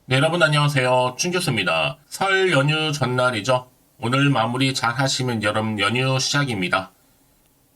네, 여러분 안녕하세요. 춘교수입니다. 설 연휴 전날이죠. 오늘 마무리 잘 하시면 여름 연휴 시작입니다.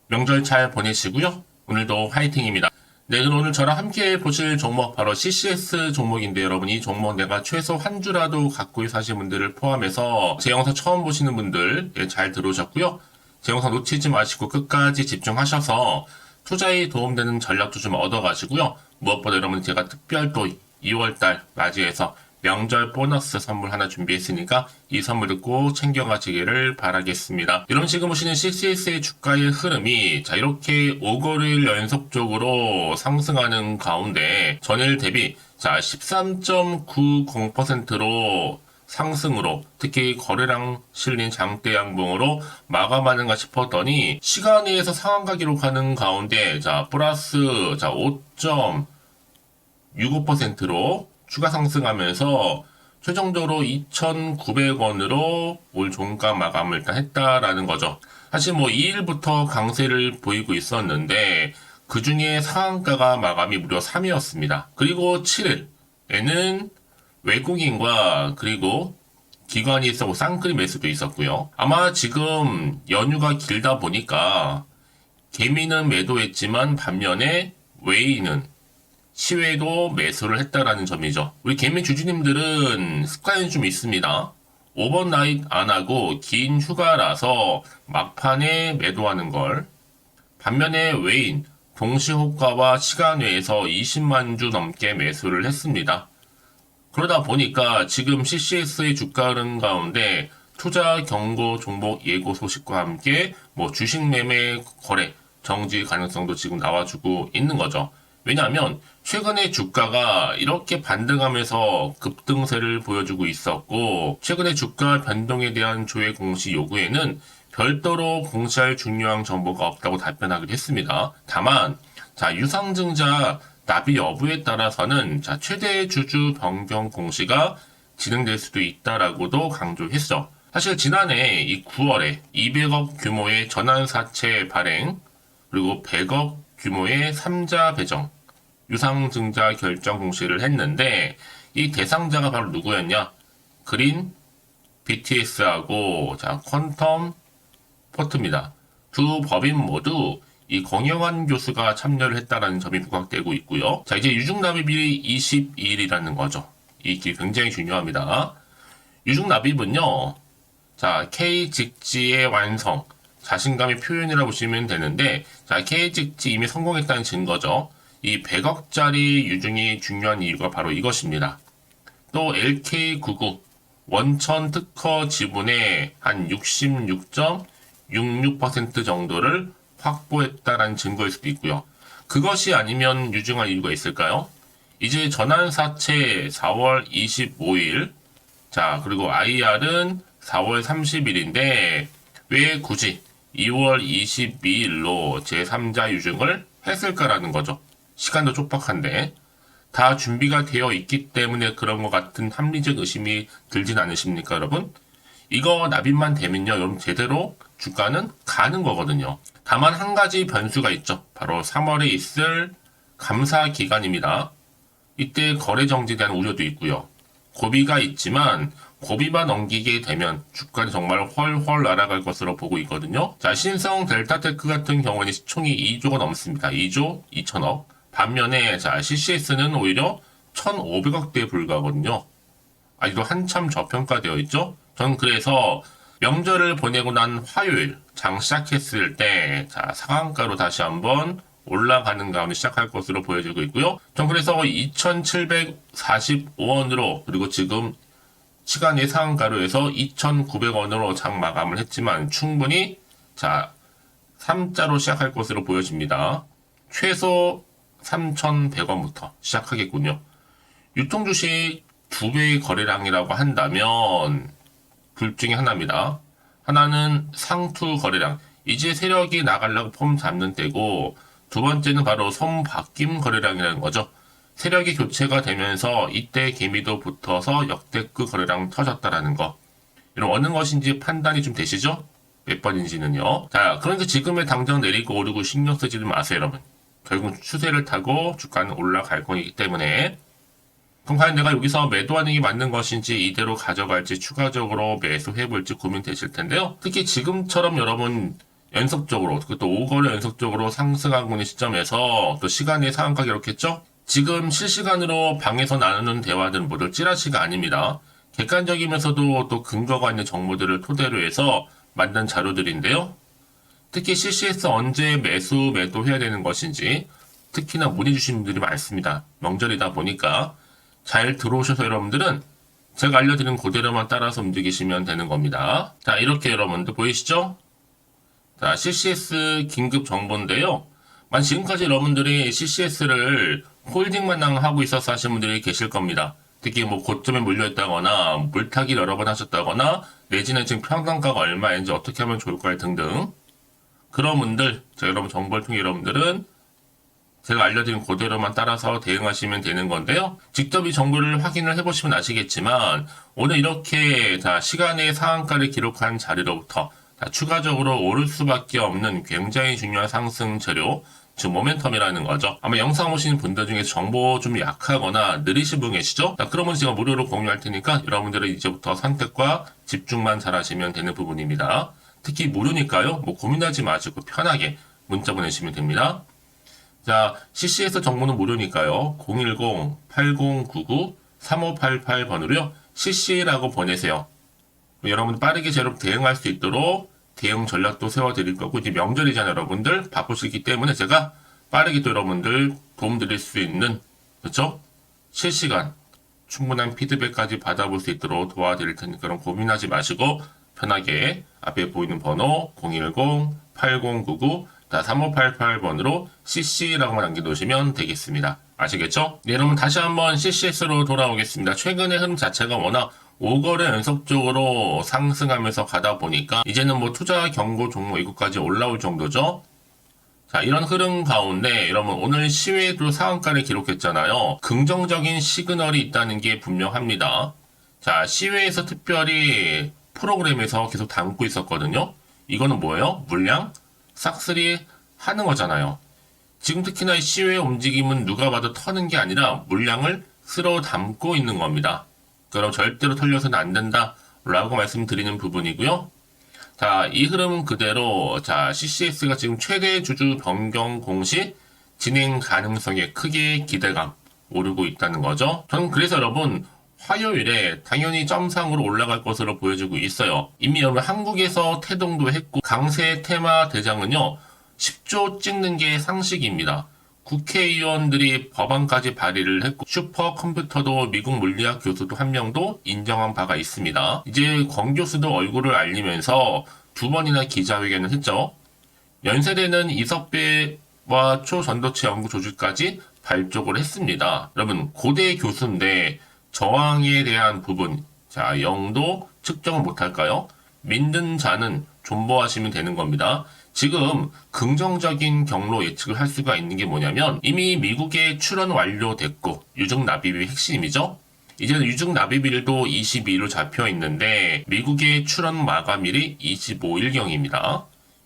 명절 잘 보내시고요. 오늘도 화이팅입니다. 네, 그럼 오늘 저랑 함께 보실 종목 바로 CCS 종목인데 여러분 이 종목 내가 최소 한 주라도 갖고 사신 분들을 포함해서 제 영상 처음 보시는 분들 잘 들어오셨고요. 제 영상 놓치지 마시고 끝까지 집중하셔서 투자에 도움되는 전략도 좀 얻어가시고요. 무엇보다 여러분 제가 특별 또 2월달 맞이해서 명절 보너스 선물 하나 준비했으니까 이 선물도 꼭 챙겨가시기를 바라겠습니다. 여러분 지금 보시는 CCS의 주가의 흐름이 자 이렇게 5거래일 연속적으로 상승하는 가운데 전일 대비 자 13.90%로 상승으로 특히 거래량 실린 장대 양봉으로 마감하는가 싶었더니 시간에서 상한가 기록하는 가운데 자 플러스 자 5.65%로 추가 상승하면서 최종적으로 2,900원으로 올 종가 마감을 일단 했다라는 거죠. 사실 뭐 2일부터 강세를 보이고 있었는데 그 중에 상한가가 마감이 무려 3이었습니다. 그리고 7일에는 외국인과 그리고 기관이 있었고 쌍끌이 매수도 있었고요. 아마 지금 연휴가 길다 보니까 개미는 매도했지만 반면에 외인은 시외도 매수를 했다라는 점이죠. 우리 개미 주주님들은 습관이 좀 있습니다. 오버나잇 안 하고 긴 휴가라서 막판에 매도하는 걸. 반면에 외인 동시호가와 시간 외에서 20만 주 넘게 매수를 했습니다. 그러다 보니까 지금 CCS의 주가 흐름 가운데 투자 경고 종목 예고 소식과 함께 뭐 주식 매매 거래 정지 가능성도 지금 나와주고 있는 거죠. 왜냐하면 최근에 주가가 이렇게 반등하면서 급등세를 보여주고 있었고 최근에 주가 변동에 대한 조회 공시 요구에는 별도로 공시할 중요한 정보가 없다고 답변하기로 했습니다. 다만 자 유상증자 납입 여부에 따라서는 자 최대 주주 변경 공시가 진행될 수도 있다라고도 강조했어. 사실 지난해 이 9월에 200억 규모의 전환사채 발행 그리고 100억 규모의 3자 배정 유상증자 결정 공시를 했는데 이 대상자가 바로 누구였냐? 그린 BTS하고 자 퀀텀 포트입니다. 두 법인 모두 이 공영환 교수가 참여를 했다라는 점이 부각되고 있고요. 자 이제 유증납입일이 22일이라는 거죠. 이게 굉장히 중요합니다. 유증납입은요. 자 K 직지의 완성 자신감의 표현이라고 보시면 되는데 자 K 직지 이미 성공했다는 증거죠. 이 100억짜리 유증이 중요한 이유가 바로 이것입니다. 또 LK99 원천 특허 지분의 한 66.66% 정도를 확보했다라는 증거일 수도 있고요. 그것이 아니면 유증할 이유가 있을까요? 이제 전환사채 4월 25일 자 그리고 IR은 4월 30일인데 왜 굳이 2월 22일로 제3자 유증을 했을까라는 거죠. 시간도 촉박한데 다 준비가 되어 있기 때문에 그런 것 같은 합리적 의심이 들진 않으십니까 여러분? 이거 납입만 되면요 여러분 제대로 주가는 가는 거거든요. 다만 한 가지 변수가 있죠. 바로 3월에 있을 감사 기간입니다. 이때 거래 정지에 대한 우려도 있고요. 고비가 있지만 고비만 넘기게 되면 주가는 정말 훨훨 날아갈 것으로 보고 있거든요. 자, 신성 델타테크 같은 경우는 시총이 2조가 넘습니다. 2조 2천억. 반면에 자, CCS는 오히려 1,500억대에 불과하거든요. 아직도 한참 저평가되어 있죠. 전 그래서 명절을 보내고 난 화요일 장 시작했을 때 자, 상한가로 다시 한번 올라가는 가운데 시작할 것으로 보여지고 있고요. 전 그래서 2,745원으로 그리고 지금 시간의 상한가로 해서 2,900원으로 장 마감을 했지만 충분히 자 3자로 시작할 것으로 보여집니다. 최소 3,100원부터 시작하겠군요. 유통주식 2배의 거래량이라고 한다면 둘 중에 하나입니다. 하나는 상투 거래량. 이제 세력이 나가려고 폼 잡는 때고 두 번째는 바로 손바뀜 거래량이라는 거죠. 세력이 교체가 되면서 이때 개미도 붙어서 역대급 거래량 터졌다라는 거. 이런 어느 것인지 판단이 좀 되시죠? 몇 번인지는요. 자, 그런데 지금의 당장 내리고 오르고 신경 쓰지 마세요, 여러분. 결국 추세를 타고 주가는 올라갈 거기 때문에 그럼 과연 내가 여기서 매도하는 게 맞는 것인지 이대로 가져갈지 추가적으로 매수해볼지 고민되실 텐데요. 특히 지금처럼 여러분 연속적으로 또 5거래 연속적으로 상승하고 있는 시점에서 또 시간의 상한가 기록했죠? 지금 실시간으로 방에서 나누는 대화들은 모두 찌라시가 아닙니다. 객관적이면서도 또 근거가 있는 정보들을 토대로 해서 만든 자료들인데요. 특히 CCS 언제 매도해야 되는 것인지 특히나 문의 주신 분들이 많습니다. 명절이다 보니까 잘 들어오셔서 여러분들은 제가 알려드린 그대로만 따라서 움직이시면 되는 겁니다. 자, 이렇게 여러분들 보이시죠? 자, CCS 긴급 정보인데요. 지금까지 여러분들이 CCS를 홀딩만 하고 있어서 하신 분들이 계실 겁니다. 특히 고점에 물려있다거나 물타기 여러 번 하셨다거나 내지는 지금 평단가가 얼마인지 어떻게 하면 좋을까요 등등. 그런 분들, 여러분 정보를 통해 여러분들은 제가 알려드린 그대로만 따라서 대응하시면 되는 건데요. 직접 이 정보를 확인을 해보시면 아시겠지만 오늘 이렇게 시간의 상한가를 기록한 자리로부터 추가적으로 오를 수밖에 없는 굉장히 중요한 상승 재료, 즉 모멘텀이라는 거죠. 아마 영상 보시는 분들 중에 정보 좀 약하거나 느리신 분 계시죠? 그러면 제가 무료로 공유할 테니까 여러분들은 이제부터 선택과 집중만 잘 하시면 되는 부분입니다. 특히 무료니까요. 고민하지 마시고 편하게 문자 보내시면 됩니다. 자, CCS 정보는 무료니까요. 010-8099-3588번으로요. CC라고 보내세요. 여러분 빠르게 제로 대응할 수 있도록 대응 전략도 세워드릴 거고, 이제 명절이잖아요, 여러분들. 바쁘시기 때문에 제가 빠르게 또 여러분들 도움드릴 수 있는, 그렇죠? 실시간 충분한 피드백까지 받아볼 수 있도록 도와드릴 테니까 그럼 고민하지 마시고 편하게 앞에 보이는 번호 010-8099-3588번으로 CC라고만 남겨놓으시면 되겠습니다. 아시겠죠? 네, 여러분 다시 한번 CCS로 돌아오겠습니다. 최근의 흐름 자체가 워낙 5거래 연속적으로 상승하면서 가다 보니까 이제는 투자 경고 종목 이것까지 올라올 정도죠. 자, 이런 흐름 가운데 여러분 오늘 시외도 상한가를 기록했잖아요. 긍정적인 시그널이 있다는 게 분명합니다. 자, 시외에서 특별히 프로그램에서 계속 담고 있었거든요. 이거는 뭐예요? 물량 싹쓸이 하는 거잖아요. 지금 특히나 이 시외의 움직임은 누가 봐도 터는 게 아니라 물량을 쓸어 담고 있는 겁니다. 그럼 절대로 털려서는 안 된다 라고 말씀드리는 부분이고요. 자, 이 흐름은 그대로 CCS가 지금 최대 주주 변경 공시 진행 가능성에 크게 기대감 오르고 있다는 거죠. 저는 그래서 여러분 화요일에 당연히 점상으로 올라갈 것으로 보여지고 있어요. 이미 여러분 한국에서 태동도 했고 강세 테마 대장은요 10조 찍는 게 상식입니다. 국회의원들이 법안까지 발의를 했고 슈퍼컴퓨터도 미국 물리학 교수도 한 명도 인정한 바가 있습니다. 이제 권 교수도 얼굴을 알리면서 2번이나 기자회견을 했죠. 연세대는 이석배와 초전도체 연구조직까지 발족을 했습니다. 여러분 고대 교수인데 저항에 대한 부분 영도 측정을 못할까요? 믿는 자는 존버하시면 되는 겁니다. 지금 긍정적인 경로 예측을 할 수가 있는 게 뭐냐면 이미 미국에 출원 완료됐고 유증 납입이 핵심이죠. 이제는 유증 납입일도 22일로 잡혀 있는데 미국의 출원 마감일이 25일경입니다.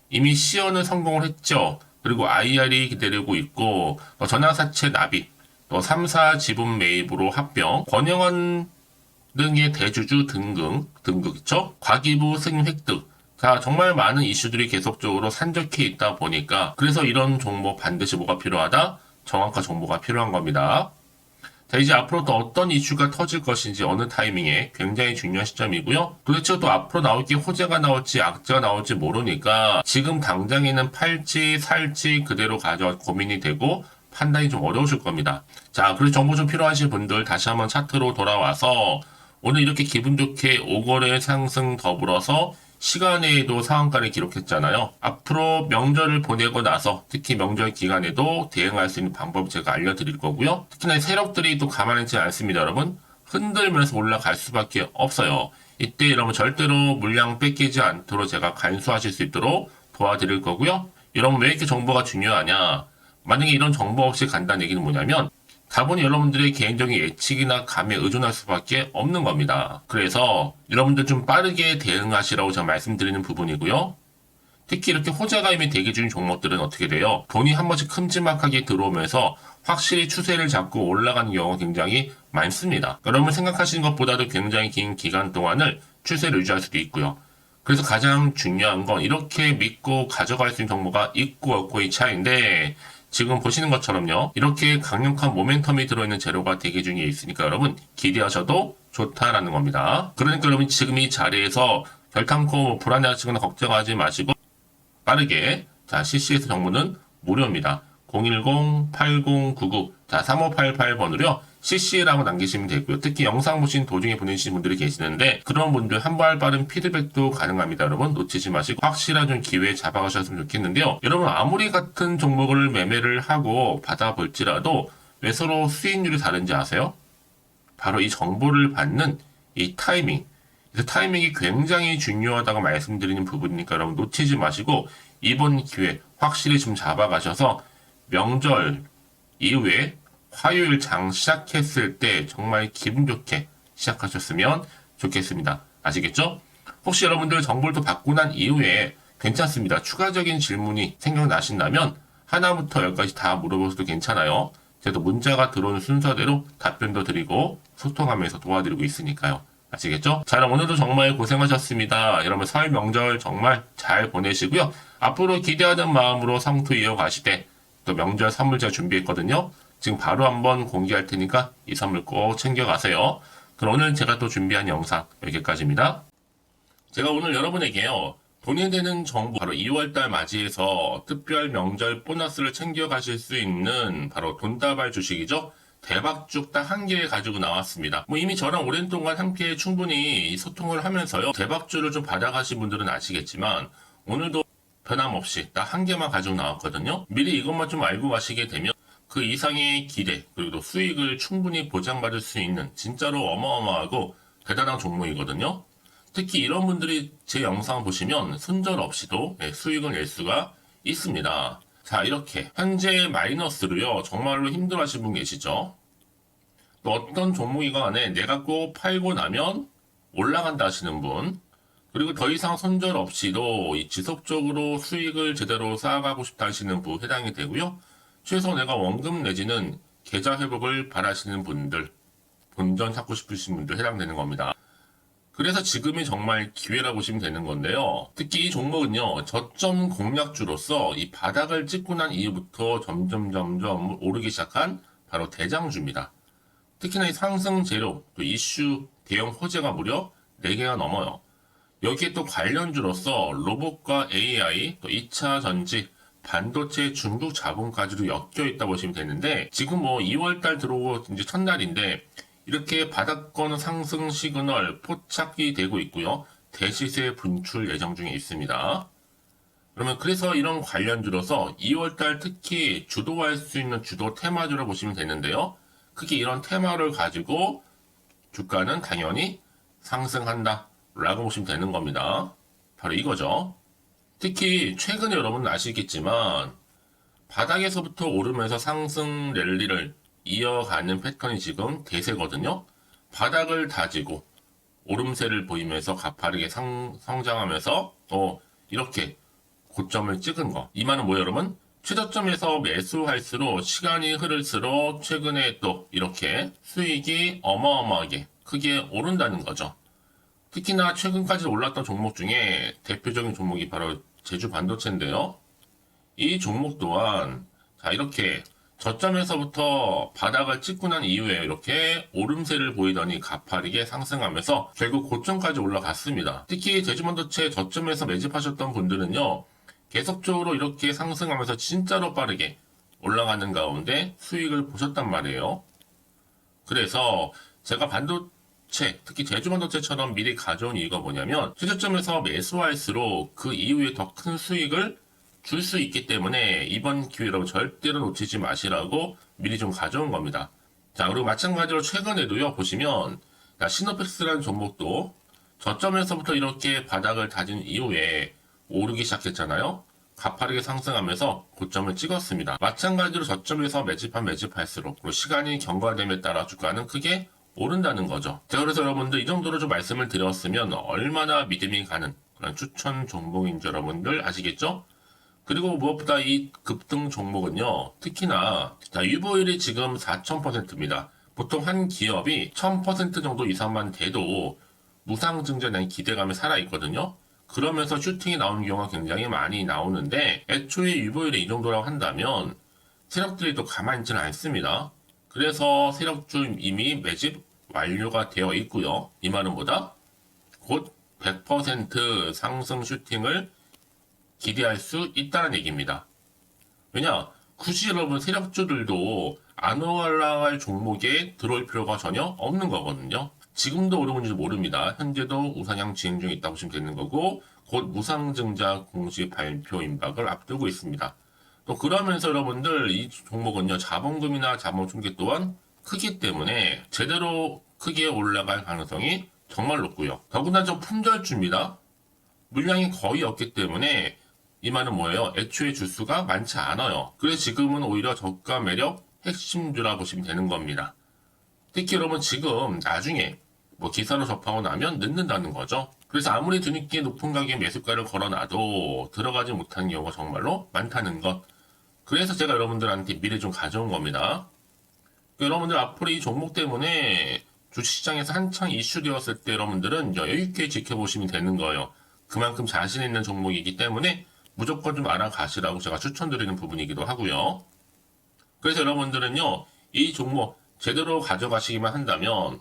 이미 시연은 성공을 했죠. 그리고 IR이 기다리고 있고 전화사채 납입, 또 3사 지분 매입으로 합병, 권영원 등의 대주주 등극, 과기부 승인 획득. 자, 정말 많은 이슈들이 계속적으로 산적해 있다 보니까 그래서 이런 종목 반드시 뭐가 필요하다? 정확한 정보가 필요한 겁니다. 자, 이제 앞으로 또 어떤 이슈가 터질 것인지 어느 타이밍에 굉장히 중요한 시점이고요. 도대체 또 앞으로 나올 게 호재가 나올지 악재가 나올지 모르니까 지금 당장에는 팔지 살지 그대로 가져 고민이 되고 판단이 좀 어려우실 겁니다. 자, 그래서 정보 좀 필요하신 분들 다시 한번 차트로 돌아와서 오늘 이렇게 기분 좋게 5거래 상승 더불어서 시간에도 상한가를 기록했잖아요. 앞으로 명절을 보내고 나서 특히 명절 기간에도 대응할 수 있는 방법 제가 알려드릴 거고요. 특히나 세력들이 또 가만히 있지 않습니다, 여러분. 흔들면서 올라갈 수밖에 없어요. 이때 여러분 절대로 물량 뺏기지 않도록 제가 간수하실 수 있도록 도와드릴 거고요. 여러분 왜 이렇게 정보가 중요하냐? 만약에 이런 정보 없이 간다는 얘기는 뭐냐면 다분히 여러분들의 개인적인 예측이나 감에 의존할 수밖에 없는 겁니다. 그래서 여러분들 좀 빠르게 대응하시라고 제가 말씀드리는 부분이고요. 특히 이렇게 호재가 이미 대기 중인 종목들은 어떻게 돼요? 돈이 한 번씩 큼지막하게 들어오면서 확실히 추세를 잡고 올라가는 경우가 굉장히 많습니다. 여러분 생각하시는 것보다도 굉장히 긴 기간 동안을 추세를 유지할 수도 있고요. 그래서 가장 중요한 건 이렇게 믿고 가져갈 수 있는 정보가 있고 없고의 차이인데, 지금 보시는 것처럼요, 이렇게 강력한 모멘텀이 들어있는 재료가 대기 중에 있으니까 여러분 기대하셔도 좋다라는 겁니다. 그러니까 여러분 지금 이 자리에서 결탄코 불안해하시거나 걱정하지 마시고 빠르게, 자, CCS 정보는 무료입니다. 010-8099, 자, 3588번으로요. CC라고 남기시면 되고요. 특히 영상 보신 도중에 보내주신 분들이 계시는데 그런 분들 한 발 빠른 피드백도 가능합니다. 여러분 놓치지 마시고 확실한 좀 기회 잡아가셨으면 좋겠는데요. 여러분 아무리 같은 종목을 매매를 하고 받아볼지라도 왜 서로 수익률이 다른지 아세요? 바로 이 정보를 받는 이 타이밍. 그래서 타이밍이 굉장히 중요하다고 말씀드리는 부분이니까 여러분 놓치지 마시고 이번 기회 확실히 좀 잡아가셔서 명절 이후에 화요일 장 시작했을 때 정말 기분 좋게 시작하셨으면 좋겠습니다. 아시겠죠? 혹시 여러분들 정보를 또 받고 난 이후에 괜찮습니다. 추가적인 질문이 생각나신다면 하나부터 열까지 다 물어보셔도 괜찮아요. 제가 문자가 들어오는 순서대로 답변도 드리고 소통하면서 도와드리고 있으니까요. 아시겠죠? 자, 그럼 오늘도 정말 고생하셨습니다. 여러분 설 명절 정말 잘 보내시고요. 앞으로 기대하는 마음으로 성투 이어가시되 또 명절 선물 제가 준비했거든요. 지금 바로 한번 공개할 테니까 이 선물 꼭 챙겨가세요. 그럼 오늘 제가 또 준비한 영상 여기까지입니다. 제가 오늘 여러분에게요, 돈이 되는 정보, 바로 2월달 맞이해서 특별 명절 보너스를 챙겨가실 수 있는 바로 돈다발 주식이죠. 대박죽 딱 한 개 가지고 나왔습니다. 뭐 이미 저랑 오랜 동안 함께 충분히 소통을 하면서요, 대박주를 좀 받아가신 분들은 아시겠지만 오늘도 변함없이 딱 한 개만 가지고 나왔거든요. 미리 이것만 좀 알고 가시게 되면 그 이상의 기대 그리고 또 수익을 충분히 보장받을 수 있는 진짜로 어마어마하고 대단한 종목이거든요. 특히 이런 분들이 제 영상 보시면 손절 없이도 수익을 낼 수가 있습니다. 자, 이렇게 현재 마이너스로요 정말로 힘들어하시는 분 계시죠? 또 어떤 종목이간에 내가 꼭 팔고 나면 올라간다 하시는 분, 그리고 더 이상 손절 없이도 지속적으로 수익을 제대로 쌓아가고 싶다 하시는 분 해당이 되고요. 최소 내가 원금 내지는 계좌 회복을 바라시는 분들, 본전 찾고 싶으신 분들 해당되는 겁니다. 그래서 지금이 정말 기회라고 보시면 되는 건데요. 특히 이 종목은요, 저점 공략주로서 이 바닥을 찍고 난 이후부터 점점 오르기 시작한 바로 대장주입니다. 특히나 이 상승 재료, 또 이슈, 대형 호재가 무려 4개가 넘어요. 여기에 또 관련주로서 로봇과 AI, 또 2차 전지, 반도체, 중국 자본까지도 엮여 있다 보시면 되는데, 지금 뭐 2월달 들어오고 이제 첫날인데 이렇게 바닥권 상승 시그널 포착이 되고 있고요. 대시세 분출 예정 중에 있습니다. 그러면 그래서 이런 관련주로서 2월달 특히 주도할 수 있는 주도 테마주로 보시면 되는데요. 크게 이런 테마를 가지고 주가는 당연히 상승한다 라고 보시면 되는 겁니다. 바로 이거죠. 특히 최근에 여러분은 아시겠지만 바닥에서부터 오르면서 상승 랠리를 이어가는 패턴이 지금 대세거든요. 바닥을 다지고 오름세를 보이면서 가파르게 성장하면서 이렇게 고점을 찍은 거. 이 말은 뭐예요, 여러분? 최저점에서 매수할수록 시간이 흐를수록 최근에 또 이렇게 수익이 어마어마하게 크게 오른다는 거죠. 특히나 최근까지 올랐던 종목 중에 대표적인 종목이 바로 제주 반도체인데요. 이 종목 또한 자, 이렇게 저점에서부터 바닥을 찍고 난 이후에 이렇게 오름세를 보이더니 가파르게 상승하면서 결국 고점까지 올라갔습니다. 특히 제주 반도체 저점에서 매집하셨던 분들은요, 계속적으로 이렇게 상승하면서 진짜로 빠르게 올라가는 가운데 수익을 보셨단 말이에요. 그래서 제가 반도체, 특히 제주 반도체처럼 미리 가져온 이유가 뭐냐면 최저점에서 매수할수록 그 이후에 더 큰 수익을 줄 수 있기 때문에 이번 기회로 절대로 놓치지 마시라고 미리 좀 가져온 겁니다. 자, 그리고 마찬가지로 최근에도요, 보시면 시노펙스라는 종목도 저점에서부터 이렇게 바닥을 다진 이후에 오르기 시작했잖아요. 가파르게 상승하면서 고점을 찍었습니다. 마찬가지로 저점에서 매집할수록 그리고 시간이 경과됨에 따라 주가는 크게 오른다는 거죠. 자, 그래서 여러분들 이 정도로 좀 말씀을 드렸으면 얼마나 믿음이 가는 그런 추천 종목인지 여러분들 아시겠죠? 그리고 무엇보다 이 급등 종목은요, 특히나, 자, 유보율이 지금 4000%입니다. 보통 한 기업이 1000% 정도 이상만 돼도 무상증자에 대한 기대감이 살아있거든요. 그러면서 슈팅이 나오는 경우가 굉장히 많이 나오는데, 애초에 유보율이 이 정도라고 한다면, 세력들이 또 가만히 있지는 않습니다. 그래서 세력주 이미 매집 완료가 되어 있고요. 이 말은 뭐다? 곧 100% 상승 슈팅을 기대할 수 있다는 얘기입니다. 왜냐? 굳이 여러분 세력주들도 안 올라갈 종목에 들어올 필요가 전혀 없는 거거든요. 지금도 오르는지 모릅니다. 현재도 우상향 진행 중에 있다고 보시면 되는 거고, 곧 무상증자 공시 발표 임박을 앞두고 있습니다. 또 그러면서 여러분들 이 종목은요, 자본금이나 자본 충격 또한 크기 때문에 제대로 크게 올라갈 가능성이 정말 높고요. 더군다나 좀 품절주입니다. 물량이 거의 없기 때문에 이 말은 뭐예요? 애초에 주수가 많지 않아요. 그래서 지금은 오히려 저가 매력 핵심주라 보시면 되는 겁니다. 특히 여러분 지금 나중에 뭐 기사로 접하고 나면 늦는다는 거죠. 그래서 아무리 뒤늦게 높은 가격에 매수가를 걸어놔도 들어가지 못하는 경우가 정말로 많다는 것. 그래서 제가 여러분들한테 미리 좀 가져온 겁니다. 여러분들 앞으로 이 종목 때문에 주식시장에서 한창 이슈되었을 때 여러분들은 여유있게 지켜보시면 되는 거예요. 그만큼 자신 있는 종목이기 때문에 무조건 좀 알아가시라고 제가 추천드리는 부분이기도 하고요. 그래서 여러분들은요, 이 종목 제대로 가져가시기만 한다면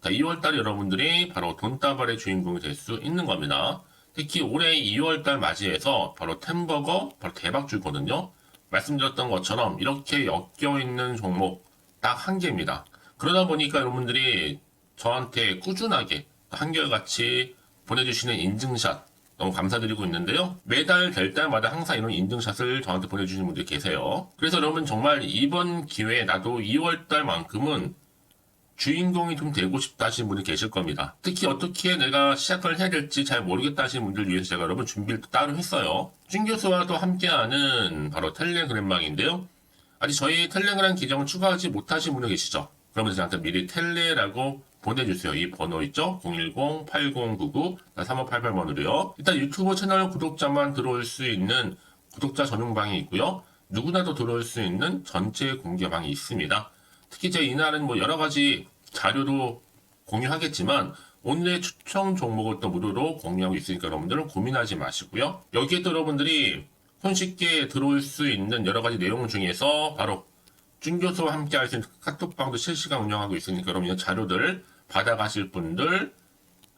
2월달에 여러분들이 바로 돈다발의 주인공이 될 수 있는 겁니다. 특히 올해 2월달 맞이해서 바로 템버거 바로 대박주거든요. 말씀드렸던 것처럼 이렇게 엮여있는 종목 딱 한 개입니다. 그러다 보니까 여러분들이 저한테 꾸준하게 한결같이 보내주시는 인증샷 너무 감사드리고 있는데요. 매달 될 때마다 항상 이런 인증샷을 저한테 보내주시는 분들이 계세요. 그래서 여러분 정말 이번 기회에 나도 2월달만큼은 주인공이 좀 되고 싶다 하시는 분이 계실 겁니다. 특히 어떻게 내가 시작을 해야 될지 잘 모르겠다 하시는 분들 위해서 제가 여러분 준비를 따로 했어요. 준 교수와도 함께하는 바로 텔레그램방인데요. 아직 저희 텔레그램 계정을 추가하지 못하신 분이 계시죠? 그러면 저한테 미리 텔레라고 보내주세요. 이 번호 있죠? 010-8099-3588번으로요. 일단 유튜브 채널 구독자만 들어올 수 있는 구독자 전용방이 있고요. 누구나도 들어올 수 있는 전체 공개방이 있습니다. 특히 제 이날은 뭐 여러 가지 자료도 공유하겠지만 오늘의 추천 종목을 또 무료로 공유하고 있으니까 여러분들은 고민하지 마시고요. 여기에 또 여러분들이 손쉽게 들어올 수 있는 여러 가지 내용 중에서 바로 준교수와 함께 할 수 있는 카톡방도 실시간 운영하고 있으니까 여러분 이 자료들 받아가실 분들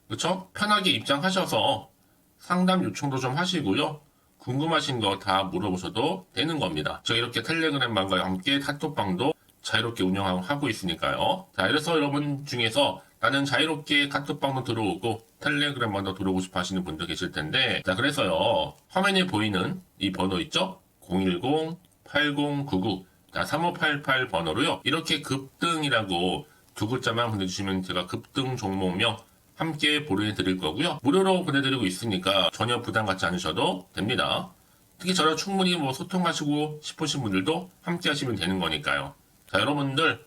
그쵸? 편하게 입장하셔서 상담 요청도 좀 하시고요. 궁금하신 거 다 물어보셔도 되는 겁니다. 제가 이렇게 텔레그램방과 함께 카톡방도 자유롭게 운영하고 있으니까요. 자, 그래서 여러분 중에서 나는 자유롭게 카톡방도 들어오고 텔레그램방도 들어오고 싶어 하시는 분들 계실 텐데, 자, 그래서요. 화면에 보이는 이 번호 있죠? 010-8099-3588 번호로요. 이렇게 급등이라고 두 글자만 보내주시면 제가 급등 종목명 함께 보내드릴 거고요. 무료로 보내드리고 있으니까 전혀 부담 갖지 않으셔도 됩니다. 특히 저랑 충분히 뭐 소통하시고 싶으신 분들도 함께 하시면 되는 거니까요. 자, 여러분들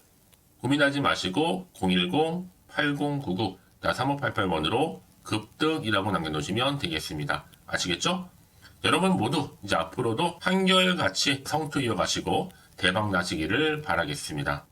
고민하지 마시고 010-8099-3588번으로 급등이라고 남겨놓으시면 되겠습니다. 아시겠죠? 여러분 모두 이제 앞으로도 한결같이 성투 이어가시고 대박 나시기를 바라겠습니다.